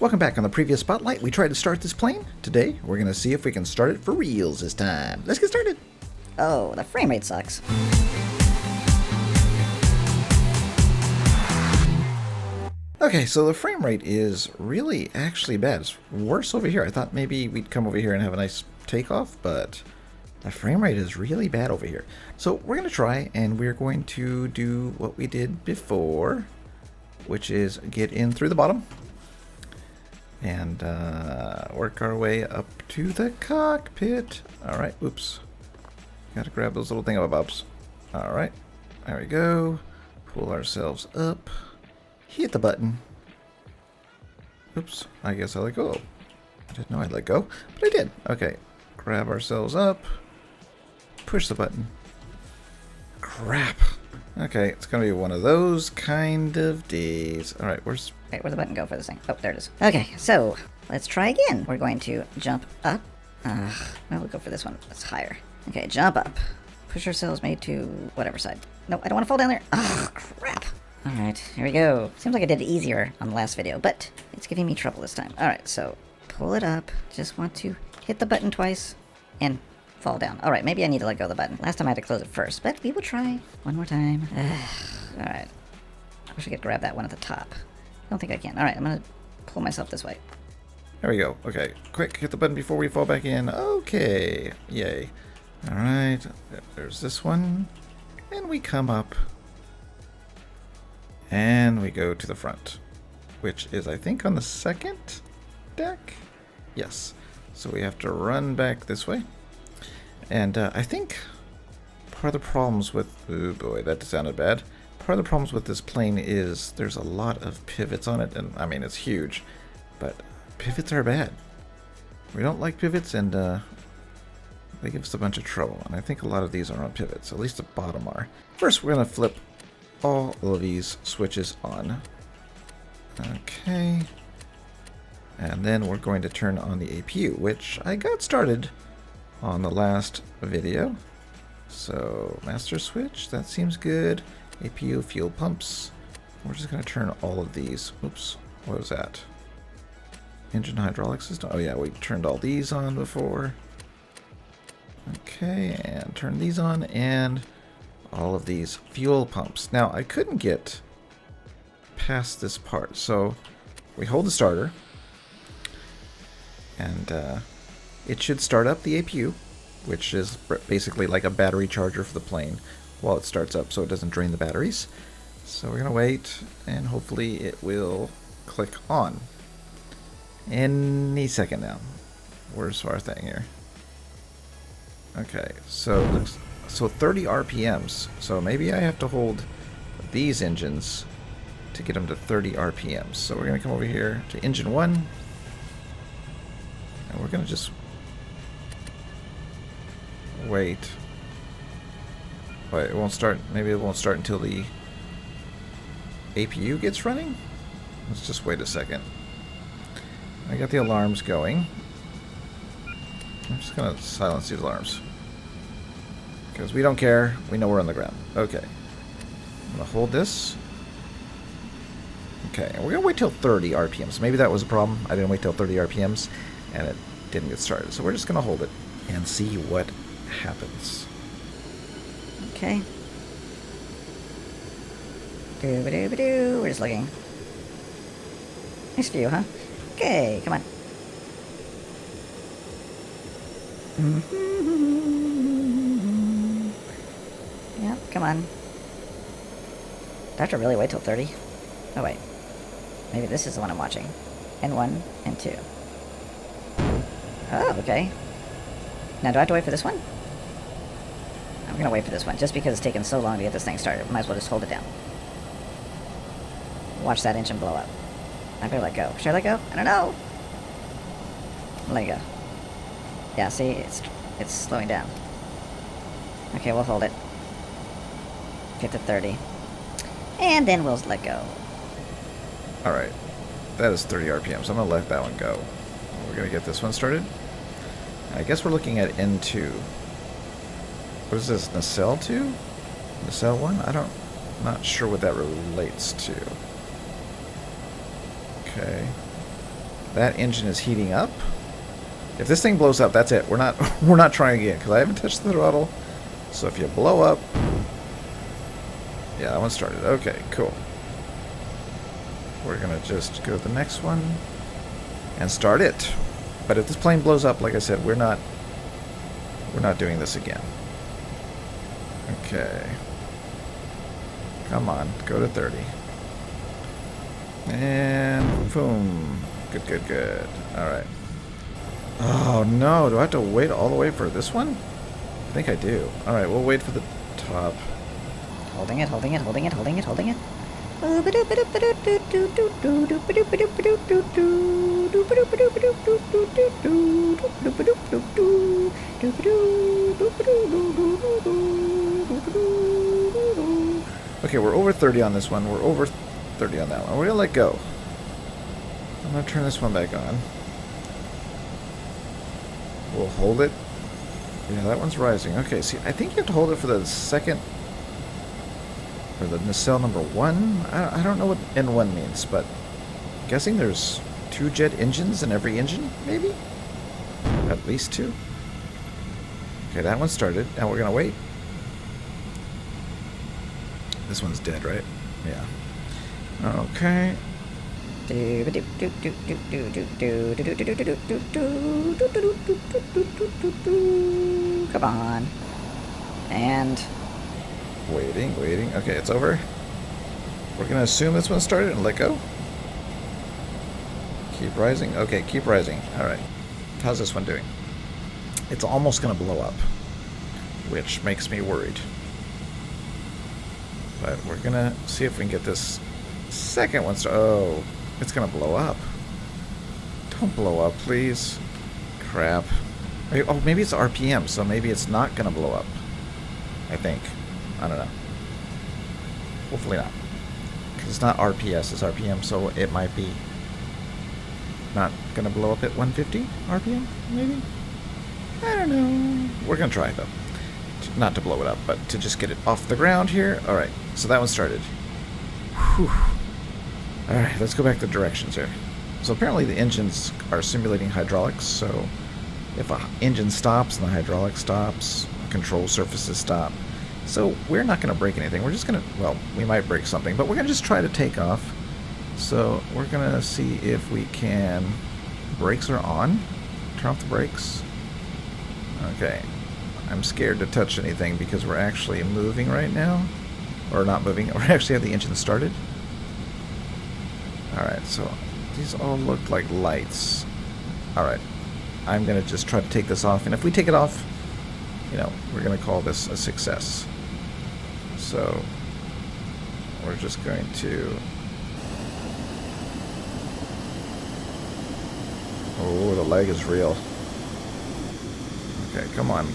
Welcome back. On the previous spotlight, we tried to start this plane. Today, we're going to see if we can start it for reals this time. Let's get started. Oh, the frame rate sucks. Okay, so the frame rate is really actually bad. It's worse over here. I thought maybe we'd come over here and have a nice takeoff, but the frame rate is really bad over here. So we're going to try, and we're going to do what we did before, which is get in through the bottom and work our way up to the cockpit. All right, oops. Gotta grab those little thingamabobs. All right, there we go. Pull ourselves up. Hit the button. Oops, I guess I let go. I didn't know I'd let go, but I did. Okay, grab ourselves up. Push the button. Crap. Okay, it's gonna be one of those kind of days. All right, Wait, where'd the button go for this thing? Oh, there it is. Okay, so let's try again. We're going to jump up. No, we'll go for this one. That's higher. Okay, jump up. Push ourselves maybe to whatever side. No, I don't want to fall down there. Oh, crap. All right, here we go. Seems like I did it easier on the last video, but it's giving me trouble this time. All right, so pull it up. Just want to hit the button twice and fall down. All right, maybe I need to let go of the button. Last time I had to close it first, but we will try one more time. All right. I wish I could grab that one at the top. I don't think I can. All right, I'm going to pull myself this way. There we go. Okay, quick, hit the button before we fall back in. Okay, yay. All right, there's this one. And we come up. And we go to the front, which is, I think, on the second deck? Yes. So we have to run back this way. And I think part of the problems with... Oh boy, that sounded bad. Part of the problems with this plane is there's a lot of pivots on it. And I mean, it's huge, but pivots are bad. We don't like pivots, and they give us a bunch of trouble. And I think a lot of these are on pivots, at least the bottom are. First, we're going to flip all of these switches on. Okay. And then we're going to turn on the APU, which I got started on the last video. So, master switch, that seems good. APU, fuel pumps. We're just going to turn all of these. Oops, what was that? Engine hydraulic system. Oh yeah, we turned all these on before. Okay, and turn these on, and all of these fuel pumps. Now, I couldn't get past this part, so we hold the starter, and it should start up the APU, which is basically like a battery charger for the plane while it starts up, so it doesn't drain the batteries. So we're gonna wait, and hopefully it will click on any second now. Where's our thing here? Okay, so 30 RPMs. So maybe I have to hold these engines to get them to 30 RPMs. So we're gonna come over here to engine 1, and we're gonna just wait. Wait, it won't start. Maybe it won't start until the APU gets running. Let's just wait a second. I got the alarms going. I'm just gonna silence these alarms, because we don't care. We know we're on the ground. Okay. I'm going to hold this. Okay. And we're going to wait till 30 RPMs. Maybe that was a problem. I didn't wait till 30 RPMs, and it didn't get started. So we're just going to hold it and see what happens. Okay. Doo-ba-doo-ba-doo. We're just looking. Nice view, huh? Okay, come on. Yep, come on. Do I have to really wait till 30? Oh, wait. Maybe this is the one I'm watching. N1, N2. Oh, okay. Now, do I have to wait for this one? I'm gonna wait for this one, just because it's taken so long to get this thing started. Might as well just hold it down. Watch that engine blow up. I better let go. Should I let go? I don't know. Let go. Yeah, see, it's slowing down. Okay, we'll hold it. Get to 30. And then we'll let go. Alright. That is 30 RPM, so I'm going to let that one go. We're going to get this one started. I guess we're looking at N2. What is this, nacelle 2? Nacelle 1? I'm not sure what that relates to. Okay. That engine is heating up. If this thing blows up, that's it. We're not trying again because I haven't touched the throttle. So if you blow up, yeah, that one started. Okay, cool. We're gonna just go to the next one and start it. But if this plane blows up, like I said, we're not doing this again. Okay. Come on, go to 30. And boom. Good, good, good. Alright. Oh no, do I have to wait all the way for this one? I think I do. Alright, we'll wait for the top. Holding it, holding it, holding it, holding it, holding it. Okay, we're over 30 on this one. We're over 30 on that one. We're gonna let go. I'm gonna turn this one back on. We'll hold it. Yeah, that one's rising. Okay, see, I think you have to hold it for the second, or the nacelle number 1. I don't know what N1 means, but I'm guessing there's 2 jet engines in every engine, maybe? At least 2. Okay, that one started. Now we're gonna wait. This one's dead, right? Yeah. Okay. Come on. And Waiting, waiting. Okay, it's over. We're gonna assume this one started and let go. Keep rising. Okay, keep rising. Alright. How's this one doing? It's almost gonna blow up, which makes me worried. But we're gonna see if we can get this second one started. Oh, it's gonna blow up. Don't blow up, please. Crap. Oh, maybe it's RPM, so maybe it's not gonna blow up. I think. I don't know. Hopefully not. Because it's not RPS, it's RPM, so it might be not gonna blow up at 150 RPM, maybe? I don't know. We're gonna try, though. Not to blow it up, but to just get it off the ground here. Alright, so that one started. Whew. Alright, let's go back to directions here. So apparently the engines are simulating hydraulics, so if an engine stops and the hydraulic stops, control surfaces stop. So we're not going to break anything. We're just going to, well, we might break something, but we're going to just try to take off. So we're going to see if we can, brakes are on. Turn off the brakes. Okay. I'm scared to touch anything because we're actually moving right now. Or not moving. We actually have the engine started. Alright, so these all look like lights. Alright. I'm going to just try to take this off. And if we take it off, you know, we're going to call this a success. So we're just going to... Oh, the leg is real. Okay, come on.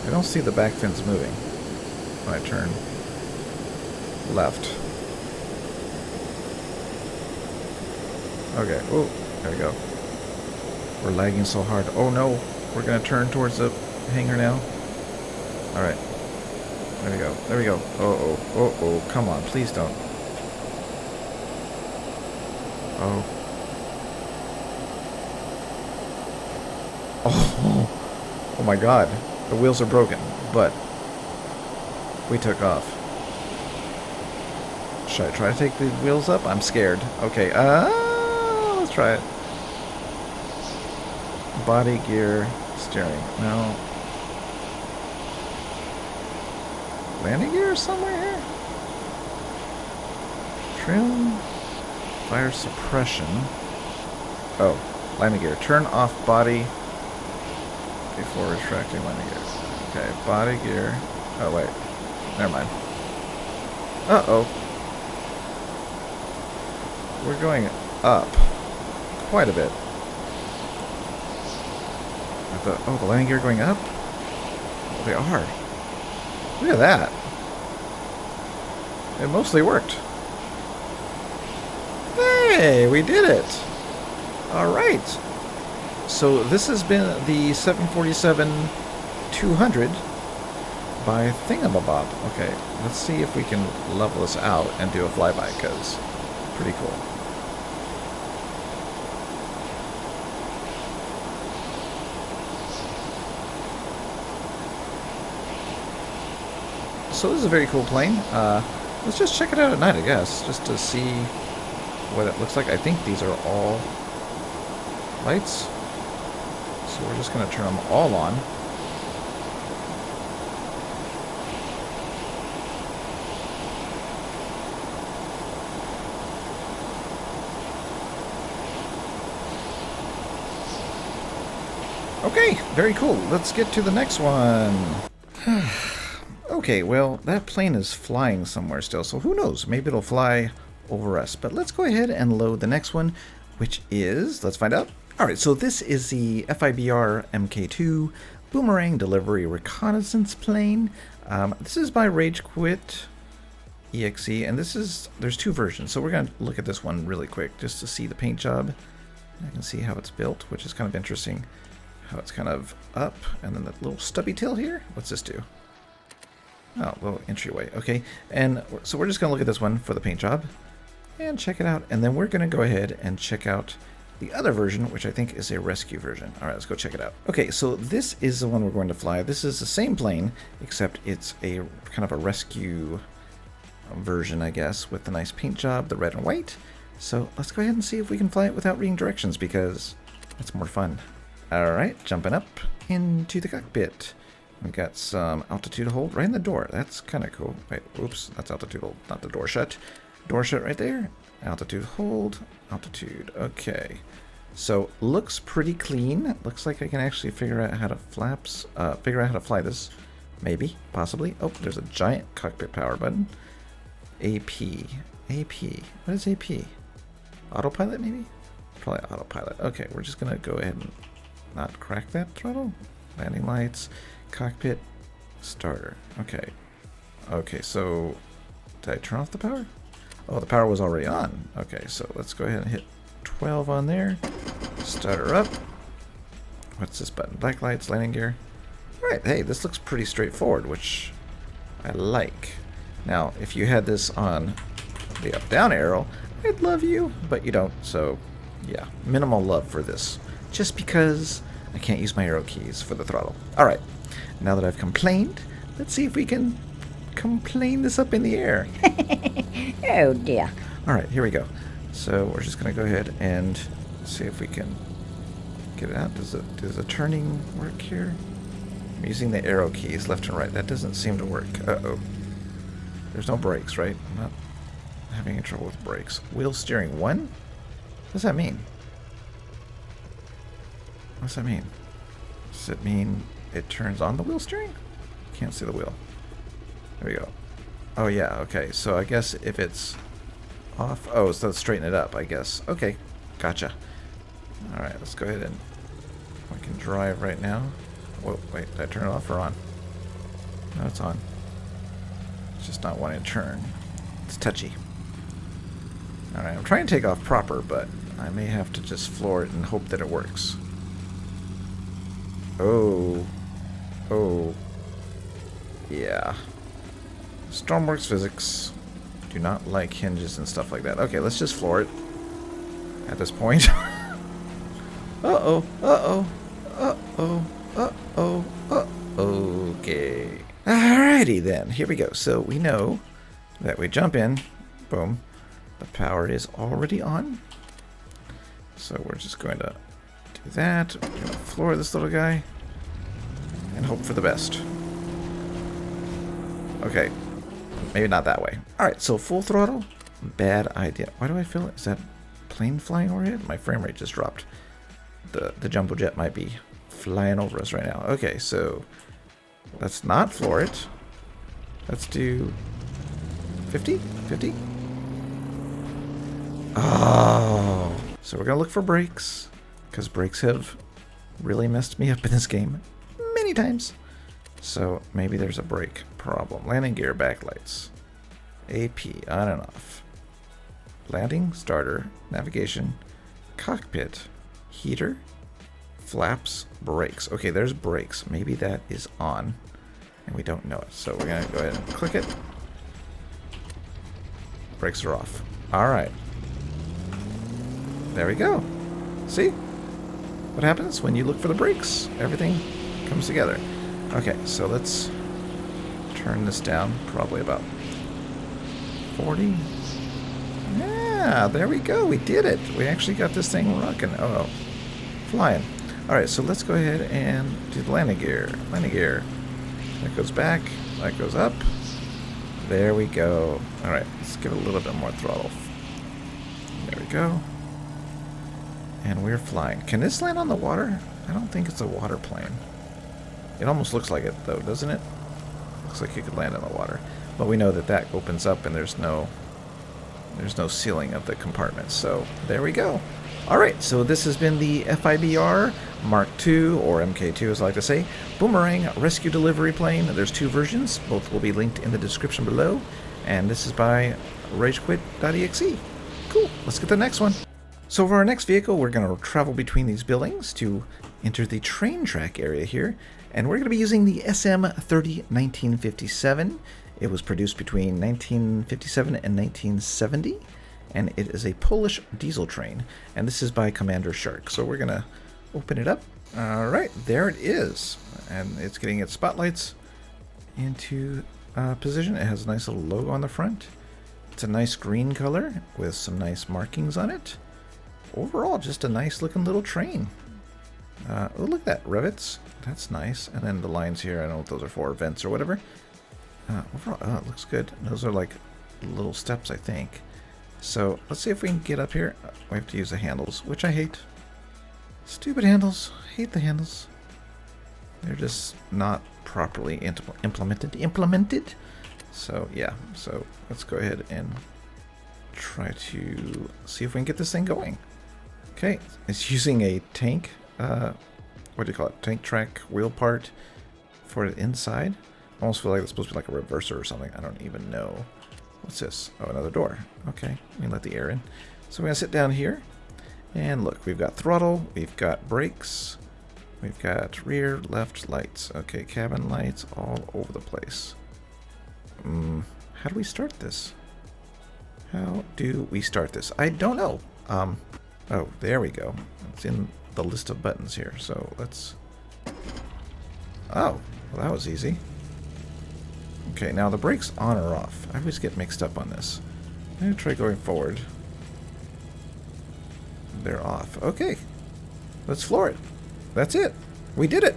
I don't see the back fins moving when I turn left. Okay, oh, there we go. We're lagging so hard. Oh no, we're gonna turn towards the hangar now. Alright. There we go, there we go. Oh, come on, please don't. Oh. Oh my god. The wheels are broken, but we took off. Should I try to take the wheels up? I'm scared. Okay, let's try it. Body, gear, steering. No. Landing gear somewhere here? Trim. Fire suppression. Oh, landing gear. Turn off body before retracting landing gear. Okay, body gear. Oh, wait. Never mind. Uh-oh. We're going up quite a bit. Oh, the landing gear going up? Oh, they are. Look at that. It mostly worked. Hey, we did it. All right. So this has been the 747-200 by thingamabob. Okay, let's see if we can level this out and do a flyby, because pretty cool. So this is a very cool plane. Let's just check it out at night, I guess, just to see what it looks like. I think these are all lights. So we're just going to turn them all on. Okay, very cool. Let's get to the next one. Okay, well, that plane is flying somewhere still, so who knows? Maybe it'll fly over us. But let's go ahead and load the next one, which is, let's find out. All right, so this is the FIBR MK2 Boomerang Delivery Reconnaissance Plane. This is by Rage Quit EXE, and there's two versions. So we're going to look at this one really quick just to see the paint job. I can see how it's built, which is kind of interesting. How it's kind of up, and then that little stubby tail here. What's this do? Oh, little entryway. Okay, and so we're just going to look at this one for the paint job and check it out. And then we're going to go ahead and check out the other version, which I think is a rescue version. All right, let's go check it out. Okay, so this is the one we're going to fly. This is the same plane, except it's a kind of a rescue version, I guess, with the nice paint job, the red and white. So let's go ahead and see if we can fly it without reading directions, because it's more fun. All right, jumping up into the cockpit. We've got some altitude hold right in the door. That's kind of cool. Wait, oops, that's altitude hold, not the door shut. Door shut right there. Altitude hold, altitude. Okay, so looks pretty clean. Looks like I can actually figure out how to fly this. Maybe, possibly. Oh, there's a giant cockpit power button. AP. What is AP? Autopilot, maybe? Probably autopilot. Okay, we're just gonna go ahead and not crack that throttle. Landing lights, cockpit, starter. Okay, so did I turn off the power? Oh, the power was already on. Okay, so let's go ahead and hit 12 on there. Start her up. What's this button? Black lights, landing gear. All right, hey, this looks pretty straightforward, which I like. Now, if you had this on the up-down arrow, I'd love you, but you don't, so yeah, minimal love for this. Just because I can't use my arrow keys for the throttle. All right, now that I've complained, let's see if we can complain this up in the air. Oh dear. All right, here we go. So we're just gonna go ahead and see if we can get it out. Does the turning work here? I'm using the arrow keys left and right. That doesn't seem to work. Uh-oh. There's no brakes, right? I'm not having any trouble with brakes. Wheel steering 1? What does that mean? What's that mean? Does it mean it turns on the wheel steering? Can't see the wheel. There we go. Oh yeah, okay. So I guess if it's off... Oh, so let's straighten it up, I guess. Okay, gotcha. Alright, let's go ahead and... We can drive right now. Whoa, wait, did I turn it off or on? No, it's on. It's just not wanting to turn. It's touchy. Alright, I'm trying to take off proper, but I may have to just floor it and hope that it works. Oh. Yeah. Stormworks physics do not like hinges and stuff like that. Okay, let's just floor it at this point. Okay. Alrighty then, here we go. So we know that we jump in, boom, the power is already on. So we're just going to do that. We're going to floor this little guy and hope for the best. Okay, maybe not that way. Alright, so full throttle, bad idea. Why do I feel it? Is that plane flying overhead? My frame rate just dropped. The jumbo jet might be flying over us right now. Okay, so let's not floor it. Let's do 50? 50? Oh. So we're going to look for brakes, because brakes have really messed me up in this game many times. So maybe there's a brake problem. Landing gear, backlights. AP, on and off. Landing, starter, navigation, cockpit, heater, flaps, brakes. Okay, there's brakes. Maybe that is on. and we don't know it. So we're going to go ahead and click it. Brakes are off. All right. There we go. See? What happens when you look for the brakes? Everything comes together. Okay, so let's turn this down probably about 40. Yeah, there we go. We did it. We actually got this thing rocking. Oh, flying. All right, so let's go ahead and do the landing gear. Landing gear. That goes back. That goes up. There we go. All right, let's give it a little bit more throttle. There we go. And we're flying. Can this land on the water? I don't think it's a water plane. It almost looks like it, though, doesn't it? Looks like it could land on the water. But we know that that opens up and there's no ceiling of the compartment. So there we go. All right, so this has been the FIBR Mark II, or MK2 as I like to say, Boomerang Rescue Delivery Plane. There's 2 versions. Both will be linked in the description below. And this is by ragequit.exe. Cool, let's get the next one. So for our next vehicle, we're going to travel between these buildings to enter the train track area here. And we're going to be using the SM30 1957. It was produced between 1957 and 1970. And it is a Polish diesel train. And this is by Commander Shark. So we're going to open it up. All right, there it is. And it's getting its spotlights into position. It has a nice little logo on the front. It's a nice green color with some nice markings on it. Overall, just a nice looking little train. Oh, look at that, rivets. That's nice. And then the lines here, I don't know if those are for vents or whatever. Overall, it looks good. Those are like little steps, I think. So let's see if we can get up here. We have to use the handles, which I hate. Stupid handles. Hate the handles. They're just not properly implemented. So yeah, so let's go ahead and try to see if we can get this thing going. Okay, it's using a tank, what do you call it? Tank track wheel part for the inside. Almost feel like it's supposed to be like a reverser or something. I don't even know. What's this? Oh, another door. Okay, we can let the air in. So we're gonna sit down here, and look, we've got throttle, we've got brakes, we've got rear, left lights. Okay, cabin lights all over the place. How do we start this? How do we start this? I don't know. Oh, there we go. It's in the list of buttons here. So let's... Oh, well, that was easy. Okay, now the brakes on or off. I always get mixed up on this. I'm going to try going forward. They're off. Okay. Let's floor it. That's it. We did it.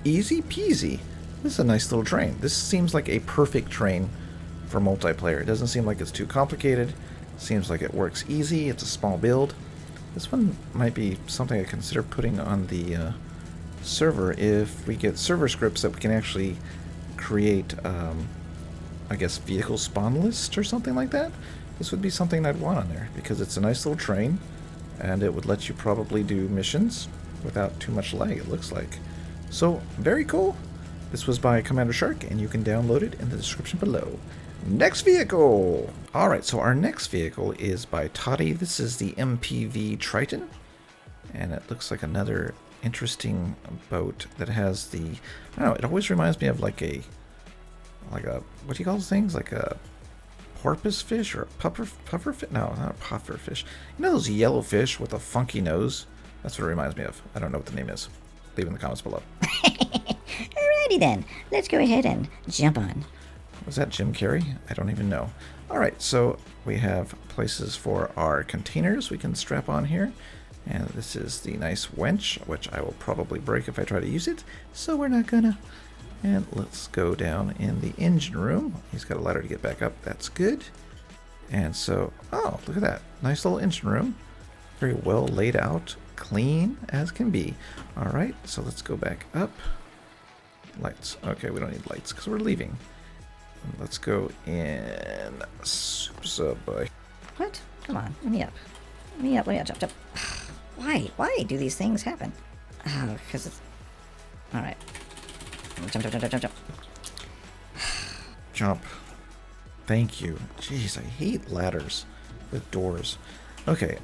Easy peasy. This is a nice little train. This seems like a perfect train for multiplayer. It doesn't seem like it's too complicated. Seems like it works easy. It's a small build. This one might be something I consider putting on the server if we get server scripts that we can actually create, I guess, vehicle spawn lists or something like that. This would be something I'd want on there because it's a nice little train and it would let you probably do missions without too much lag, it looks like. So, very cool. This was by Commander Shark and you can download it in the description below. Next vehicle! Alright, so our next vehicle is by Toddy. This is the MPV Triton. And it looks like another interesting boat that has the... I don't know, it always reminds me of like a... what do you call those things? Like a porpoise fish or a puffer fish? No, not a puffer fish. You know those yellow fish with a funky nose? That's what it reminds me of. I don't know what the name is. Leave in the comments below. Alrighty then, let's go ahead and jump on. Was that Jim Carrey? I don't even know. Alright, so we have places for our containers we can strap on here. And this is the nice winch, which I will probably break if I try to use it. So we're not gonna. And let's go down in the engine room. He's got a ladder to get back up. That's good. And so, oh, look at that. Nice little engine room. Very well laid out. Clean as can be. Alright, so let's go back up. Lights. Okay, we don't need lights because we're leaving. Let's go in Super Sub Boy. What? Come on, let me up. Let me up, jump. Why? Why do these things happen? Oh, because it's... Alright. Jump. Jump. Thank you. Jeez, I hate ladders with doors. Okay,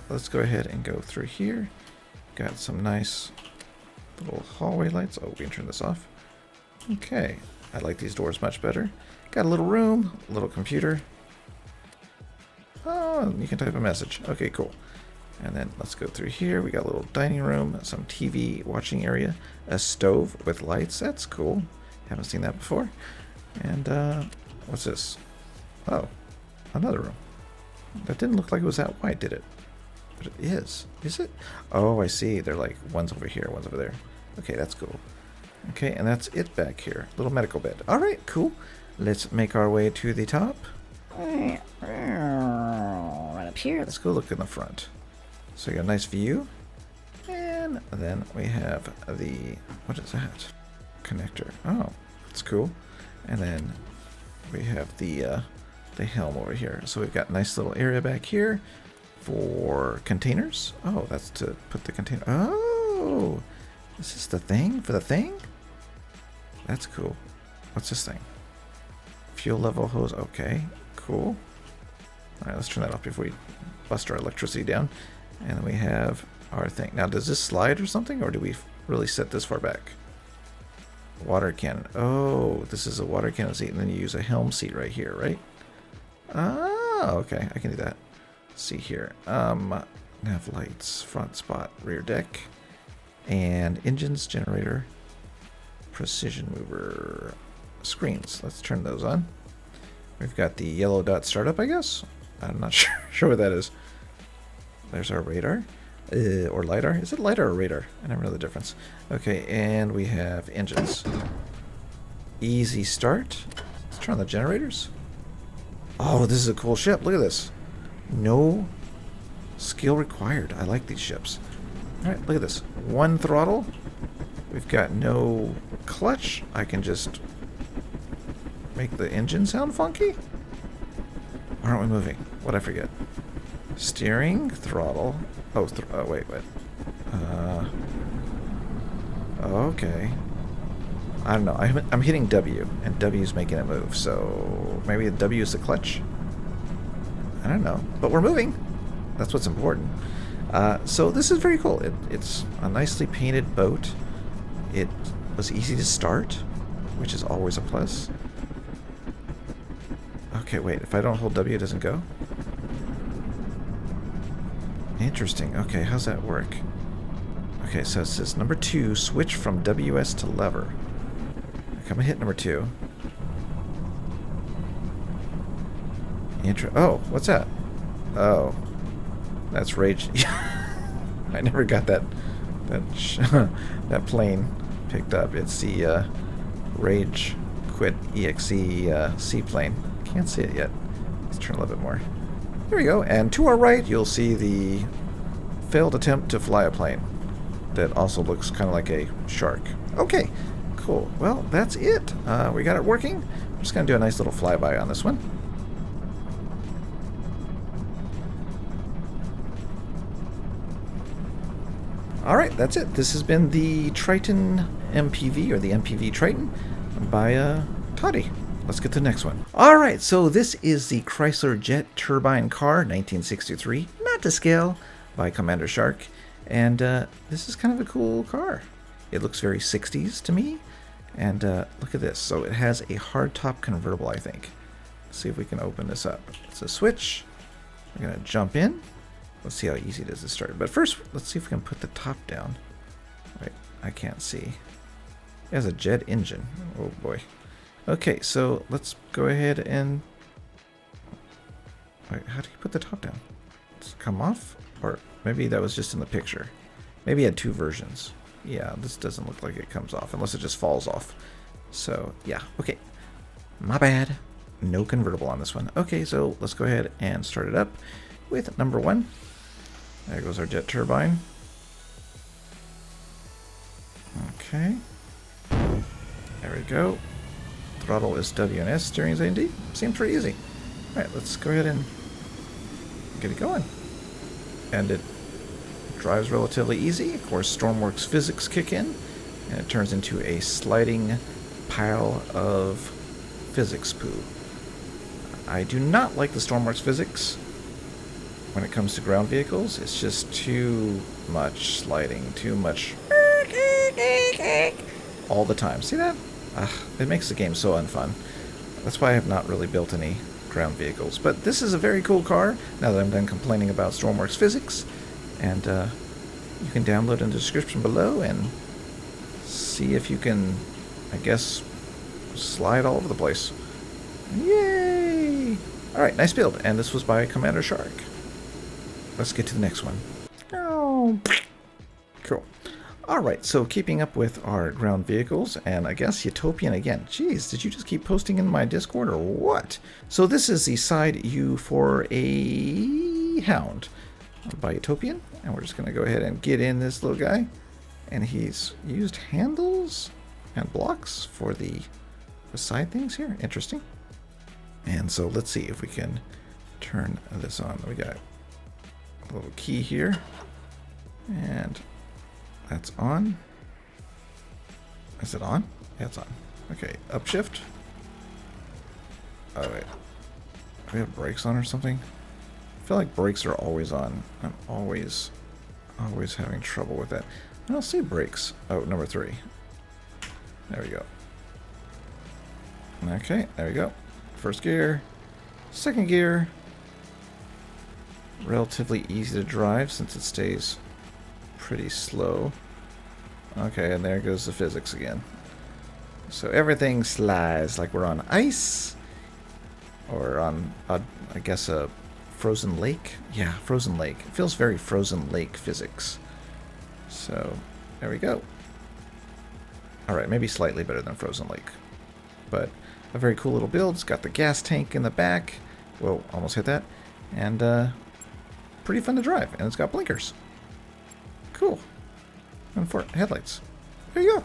let's go ahead and go through here. Got some nice little hallway lights. Oh, we can turn this off. Okay. I like these doors much better. Got a little room, a little computer. Oh, you can type a message. Okay, cool. And then let's go through here. We got a little dining room, some TV watching area, a stove with lights. That's cool. Haven't seen that before. And what's this? Oh, another room. That didn't look like it was that wide, did it? But it is. Is it? Oh, I see. They're like one's over here, one's over there. Okay, that's cool. Okay, and that's it back here. Little medical bed. All right, cool. Let's make our way to the top. Right up here. Let's go look in the front. So you got a nice view. And then we have the, what is that? Connector. Oh, that's cool. And then we have the helm over here. So we've got a nice little area back here for containers. Oh, that's to put the container. Oh, is this the thing for the thing? That's cool. What's this thing? Fuel level hose. Okay, cool. All right, let's turn that off before we bust our electricity down. And then we have our thing. Now, does this slide or something, or do we really set this far back? Water cannon. Oh, this is a water cannon seat, and then you use a helm seat right here, right? Oh, okay, I can do that. Let's see here. Nav lights, front spot, rear deck, and engines, generator, precision mover, screens. Let's turn those on. We've got the yellow dot startup, I guess. I'm not sure what that is. There's our radar. Or LiDAR. Is it LiDAR or radar? I never know the difference. Okay, and we have engines. Easy start. Let's turn on the generators. Oh, this is a cool ship. Look at this. No skill required. I like these ships. Alright, look at this. One throttle. We've got no clutch. I can just make the engine sound funky. Why aren't we moving? What'd I forget? Steering, throttle. Oh, wait. Okay. I don't know. I'm hitting W, and W's making it move. So maybe W is the clutch. I don't know, but we're moving. That's what's important. So this is very cool. It's a nicely painted boat. It was easy to start, which is always a plus. Okay, wait. If I don't hold W, it doesn't go. Interesting. Okay, how's that work? Okay, so it says number 2, switch from WS to lever. Okay, I'm gonna hit number 2. Oh, what's that? Oh, that's rage. I never got that plane picked up. It's the Rage Quit EXE seaplane. Can't see it yet. Let's turn a little bit more. There we go, and to our right you'll see the failed attempt to fly a plane that also looks kind of like a shark. Okay, cool. Well, that's it. We got it working. I'm just going to do a nice little flyby on this one. Alright, that's it. This has been the Triton MPV, or the MPV Triton, by Toddy. Let's get to the next one. Alright, so this is the Chrysler Jet Turbine car, 1963, not to scale, by Commander Shark. And this is kind of a cool car. It looks very 60s to me. And look at this. So it has a hardtop convertible, I think. Let's see if we can open this up. It's a switch. We're going to jump in. Let's see how easy it is to start. But first, let's see if we can put the top down. Wait, I can't see. It has a jet engine. Oh boy. Okay, so let's go ahead and... Wait, how do you put the top down? Does it come off? Or maybe that was just in the picture. Maybe it had 2 versions. Yeah, this doesn't look like it comes off, unless it just falls off. So, yeah, okay. My bad. No convertible on this one. Okay, so let's go ahead and start it up with number 1. There goes our jet turbine. Okay. There we go. Throttle is W and S, steering is A and D. Seems pretty easy. Alright, let's go ahead and get it going. And it drives relatively easy. Of course, Stormworks physics kick in, and it turns into a sliding pile of physics poo. I do not like the Stormworks physics when it comes to ground vehicles. It's just too much sliding, too much all the time. See that? It makes the game so unfun. That's why I have not really built any ground vehicles. But this is a very cool car, now that I'm done complaining about Stormworks physics. And you can download in the description below and see if you can, I guess, slide all over the place. Yay! Alright, nice build. And this was by Commander Shark. Let's get to the next one. Oh, cool. Alright, so keeping up with our ground vehicles, and I guess Utopian again. Jeez, did you just keep posting in my Discord or what? So this is the side U for a Hound by Utopian, and we're just going to go ahead and get in this little guy. And he's used handles and blocks for the side things here. Interesting. And so let's see if we can turn this on. We got a little key here, and that's on. Is it on? Yeah, it's on. Okay, upshift. Oh wait, do we have brakes on or something? I feel like brakes are always on. I'm always having trouble with that. I don't see brakes. Oh, number 3. There we go. Okay, there we go. First gear, second gear. Relatively easy to drive since it stays pretty slow. Okay, and there goes the physics again. So everything slides like we're on ice, or on, I guess, a frozen lake. Yeah, frozen lake. It feels very frozen lake physics. So there we go. Alright, maybe slightly better than frozen lake, but a very cool little build. It's got the gas tank in the back. Whoa, almost hit that. And pretty fun to drive, and it's got blinkers. Cool. And 4 headlights. There you go.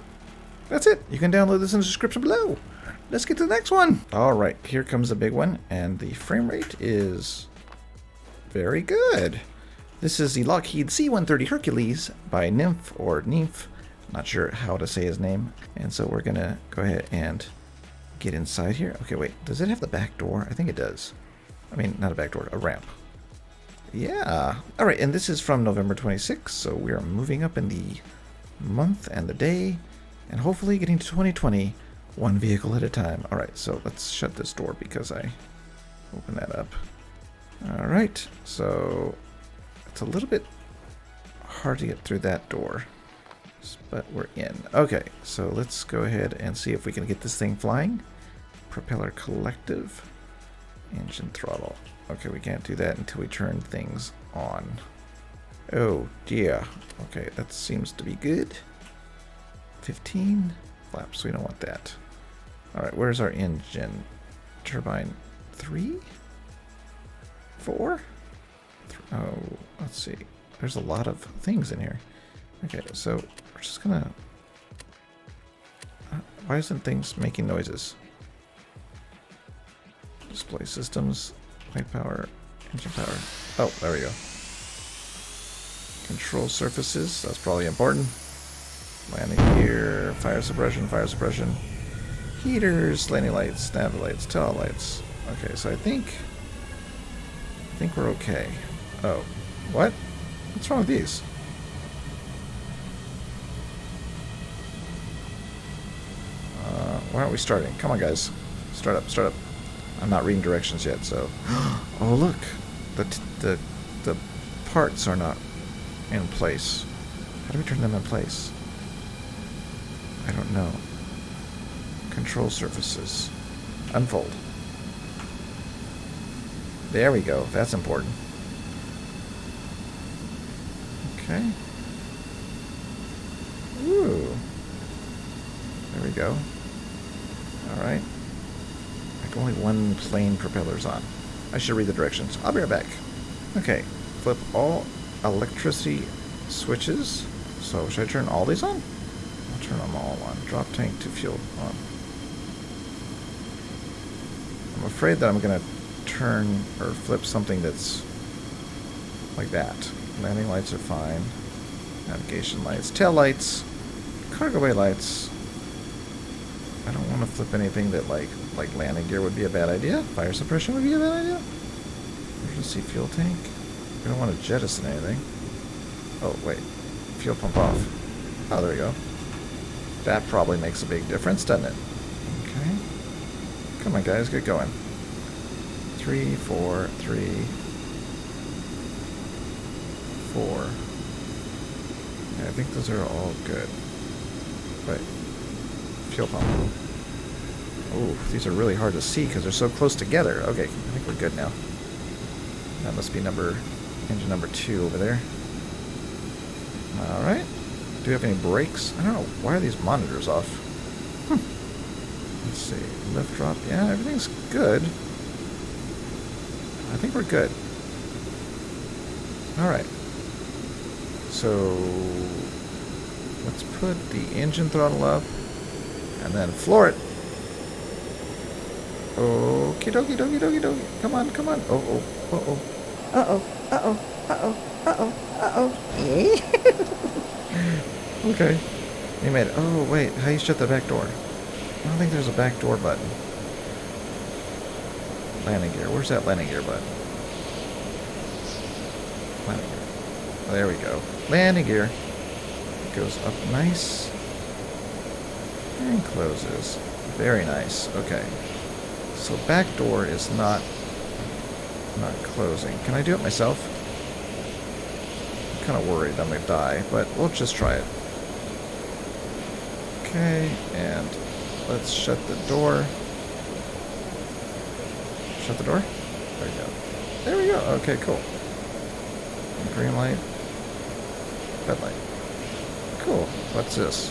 That's it. You can download this in the description below. Let's get to the next one. Alright, here comes the big one, and the frame rate is very good. This is the Lockheed C-130 Hercules by Nymph, or Nymph. Not sure how to say his name. And so we're gonna go ahead and get inside here. Okay, wait, does it have the back door? I think it does. I mean, not a back door, a ramp. Yeah. Alright, and this is from November 26th, so we are moving up in the month and the day, and hopefully getting to 2020 one vehicle at a time. Alright, so let's shut this door because I opened that up. Alright, so it's a little bit hard to get through that door, but we're in. Okay, so let's go ahead and see if we can get this thing flying. Propeller collective, engine throttle. Okay, we can't do that until we turn things on. Oh dear. Okay, that seems to be good. 15 flaps, we don't want that. Alright, where's our engine? Turbine 3? 4? Oh, let's see. There's a lot of things in here. Okay, so we're just gonna... why isn't things making noises? Display systems, light power, engine power. Oh, there we go. Control surfaces, that's probably important. Landing gear, fire suppression. Heaters, landing lights, nav lights, tail lights. Okay, so I think we're okay. Oh, what? What's wrong with these? Why aren't we starting? Come on, guys. Start up. I'm not reading directions yet, so... Oh, look! The parts are not in place. How do we turn them in place? I don't know. Control surfaces. Unfold. There we go. That's important. Okay. Ooh. There we go. Alright. Like only one plane propeller's on. I should read the directions. I'll be right back. Okay. Flip all electricity switches. So should I turn all these on? I'll turn them all on. Drop tank to fuel on. I'm afraid that I'm going to turn or flip something that's like that. Landing lights are fine. Navigation lights. Tail lights. Cargo bay lights. I don't want to flip anything that like landing gear would be a bad idea. Fire suppression would be a bad idea. Emergency fuel tank. We don't want to jettison anything. Oh, wait. Fuel pump off. Oh, there we go. That probably makes a big difference, doesn't it? Come on, guys, get going. 3, 4, 3, 4. Yeah, I think those are all good. Wait. Fuel pump. Oh, these are really hard to see because they're so close together. Okay, I think we're good now. That must be engine number 2 over there. Alright. Do we have any brakes? I don't know. Why are these monitors off? Let's see. Lift drop. Yeah, everything's good. I think we're good. Alright. So, let's put the engine throttle up and then floor it. Okie dokie dokie dokie dokie. Come on, come on. Oh, oh, oh, oh. Uh-oh, uh-oh, uh-oh, uh-oh, uh-oh. Okay. You made it. Oh, wait. How you shut the back door? I don't think there's a back door button. Landing gear. Where's that landing gear button? Landing gear. Oh, there we go. Landing gear. It goes up nice. And closes. Very nice. Okay. So back door is not closing. Can I do it myself? I'm kind of worried I'm going to die, but we'll just try it. Okay, and let's shut the door. Shut the door? There we go. There we go. Okay, cool. Green light. Red light. Cool. What's this?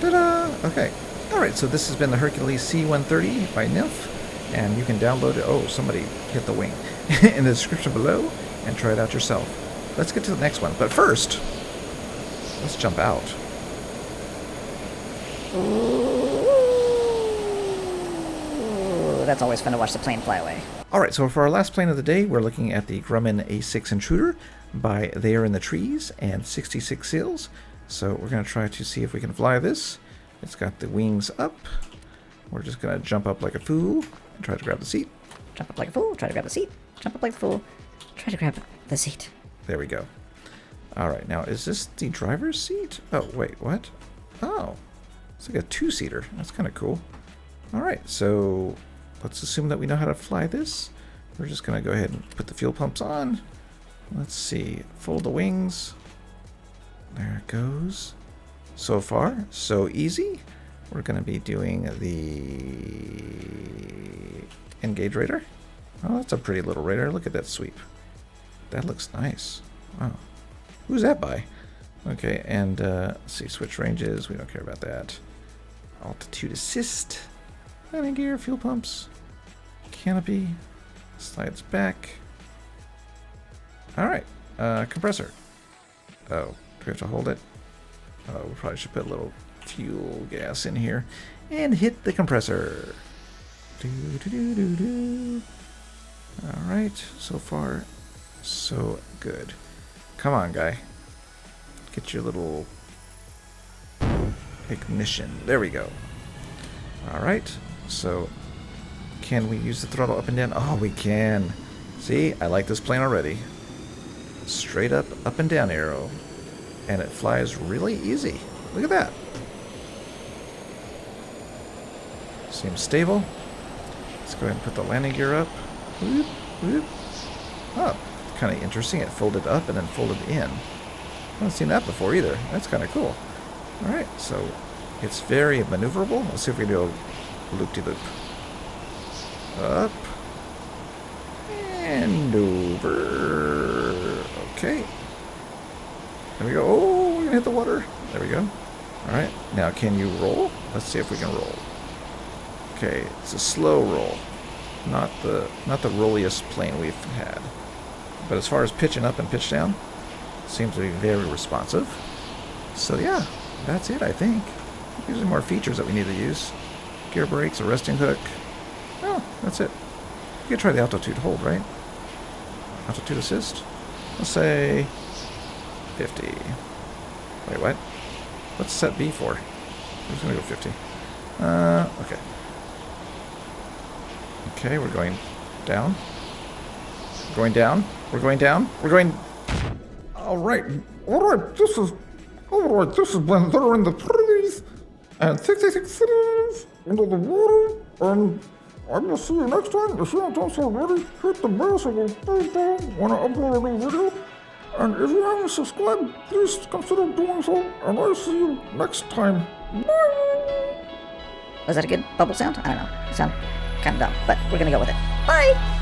Ta-da! Okay. Alright, so this has been the Hercules C-130 by NIF, and you can download it. Oh, somebody hit the wing in the description below and try it out yourself. Let's get to the next one, but first, let's jump out. Ooh, that's always fun to watch the plane fly away. Alright, so for our last plane of the day, we're looking at the Grumman A-6 Intruder by There in the Trees and 66 Seals. So we're going to try to see if we can fly this. It's got the wings up. We're just going to jump up like a fool and try to grab the seat. Jump up like a fool, try to grab the seat. Jump up like a fool, try to grab the seat. There we go. Alright, now is this the driver's seat? Oh, wait, what? Oh, it's like a two-seater. That's kind of cool. Alright, so let's assume that we know how to fly this. We're just going to go ahead and put the fuel pumps on. Let's see. Fold the wings. There it goes. So far, so easy. We're going to be doing the engage radar. Oh, that's a pretty little radar. Look at that sweep. That looks nice. Wow. Who's that by? Okay, and let's see. Switch ranges. We don't care about that. Altitude assist. Landing gear, fuel pumps. Canopy. Slides back. Alright. Compressor. Oh, do we have to hold it? Oh, we probably should put a little fuel gas in here and hit the compressor. Alright, so far, so good. Come on, guy. Get your little ignition. There we go. Alright, so can we use the throttle up and down? Oh, we can. See, I like this plane already. Straight up and down arrow. And it flies really easy. Look at that. Seems stable. Let's go ahead and put the landing gear up. Whoop, whoop. Oh, kind of interesting. It folded up and then folded in. I haven't seen that before either. That's kind of cool. Alright, so it's very maneuverable. Let's see if we can do a loop-de-loop. Up. And over. Okay. There we go. Oh, we're gonna hit the water. There we go. Alright, now can you roll? Let's see if we can roll. Okay, it's a slow roll. Not the rolliest plane we've had. But as far as pitching up and pitch down, seems to be very responsive. So yeah, that's it, I think. There's more features that we need to use. Gear brakes, a resting hook. Oh, that's it. You can try the altitude hold, right? Altitude assist. Let's say 50. Wait, what? What's set B for? I'm just gonna go 50. Okay. Okay, we're going down. We're going down. We're going down. We're going. Alright, this is when they're in the trees and 66 cities under the water And I will see you next time. If you haven't done so already, hit the bell so you'll boom when I upload a new video. And if you haven't subscribed, please consider doing so. And I'll see you next time. Bye! Was that a good bubble sound? I don't know. It sounded kind of dumb, but we're gonna go with it. Bye!